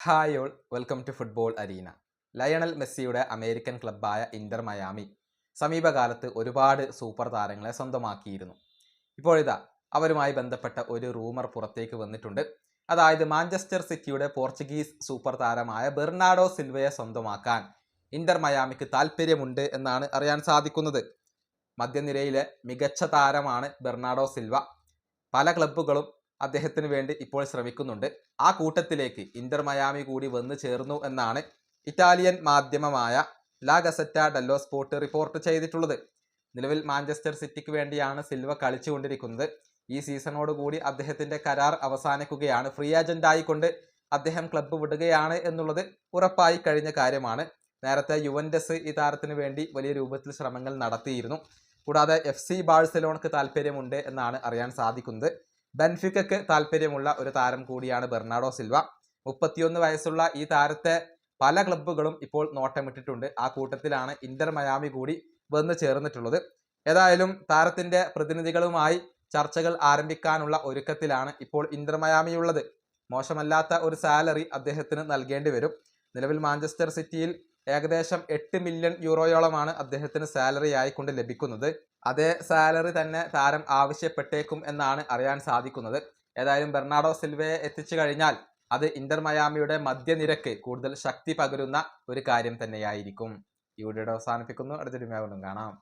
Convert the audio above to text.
Hi all, welcome to football arena. Lionel മെസ്സിയുടെ American ക്ലബ്ബായ Inter Miami സമീപകാലത്ത് ഒരുപാട് സൂപ്പർ താരങ്ങളെ സ്വന്തമാക്കിയിരുന്നു. ഇപ്പോഴിതാ അവരുമായി ബന്ധപ്പെട്ട ഒരു റൂമർ പുറത്തേക്ക് വന്നിട്ടുണ്ട്. അതായത് മാഞ്ചസ്റ്റർ സിറ്റിയുടെ പോർച്ചുഗീസ് സൂപ്പർ താരമായ ബെർണാഡോ സിൽവയെ സ്വന്തമാക്കാൻ ഇന്റർ മയാമിക്ക് താല്പര്യമുണ്ട് എന്നാണ് അറിയാൻ സാധിക്കുന്നത്. മധ്യനിരയിലെ മികച്ച താരമാണ് ബെർണാഡോ സിൽവ. പല ക്ലബ്ബുകളും അദ്ദേഹത്തിന് വേണ്ടി ഇപ്പോൾ ശ്രമിക്കുന്നുണ്ട്. ആ കൂട്ടത്തിലേക്ക് ഇന്റർ മയാമി കൂടി വന്നു ചേർന്നു എന്നാണ് ഇറ്റാലിയൻ മാധ്യമമായ ലാ ഗസറ്റ ഡെല്ലോ സ്പോർട്ട് റിപ്പോർട്ട് ചെയ്തിട്ടുള്ളത്. നിലവിൽ മാഞ്ചസ്റ്റർ സിറ്റിക്ക് വേണ്ടിയാണ് സിൽവ കളിച്ചുകൊണ്ടിരിക്കുന്നത്. ഈ സീസണോടുകൂടി അദ്ദേഹത്തിന്റെ കരാർ അവസാനിക്കുകയാണ്. ഫ്രീ ഏജന്റ് ആയിക്കൊണ്ട് അദ്ദേഹം ക്ലബ്ബ് വിടുകയാണ് എന്നുള്ളത് ഉറപ്പായി കഴിഞ്ഞ കാര്യമാണ്. നേരത്തെ യുവന്റസ് ഈ താരത്തിന് വേണ്ടി വലിയ രൂപത്തിൽ ശ്രമങ്ങൾ നടത്തിയിരുന്നു. കൂടാതെ FC ബാഴ്സലോണക്ക് താല്പര്യമുണ്ട് എന്നാണ് അറിയാൻ സാധിക്കുന്നത്. ബെൻഫിക്കയ്ക്ക് താല്പര്യമുള്ള ഒരു താരം കൂടിയാണ് ബെർണാഡോ സിൽവ. 31 വയസ്സുള്ള ഈ താരത്തെ പല ക്ലബ്ബുകളും ഇപ്പോൾ നോട്ടമിട്ടിട്ടുണ്ട്. ആ കൂട്ടത്തിലാണ് ഇന്റർ മയാമി കൂടി വന്നു ചേർന്നിട്ടുള്ളത്. ഏതായാലും താരത്തിന്റെ പ്രതിനിധികളുമായി ചർച്ചകൾ ആരംഭിക്കാനുള്ള ഒരുക്കത്തിലാണ് ഇപ്പോൾ ഇന്റർ മയാമി ഉള്ളത്. മോശമല്ലാത്ത ഒരു സാലറി അദ്ദേഹത്തിന് നൽകേണ്ടി വരും. നിലവിൽ മാഞ്ചസ്റ്റർ സിറ്റിയിൽ ഏകദേശം 8 മില്യൺ യൂറോയോളമാണ് അദ്ദേഹത്തിന് സാലറി ആയിക്കൊണ്ട് ലഭിക്കുന്നത്. അതേ സാലറി തന്നെ താരം ആവശ്യപ്പെട്ടേക്കും എന്നാണ് അറിയാൻ സാധിക്കുന്നത്. ഏതായാലും ബെർണാഡോ സിൽവയെ എത്തിച്ചു കഴിഞ്ഞാൽ അത് ഇന്റർ മയാമിയുടെ മധ്യനിരക്ക് കൂടുതൽ ശക്തി പകരുന്ന ഒരു കാര്യം തന്നെയായിരിക്കും. ഈ വീഡിയോ അവസാനിപ്പിക്കുന്നു. അടുത്തൊരു വീഡിയോ കാണാം.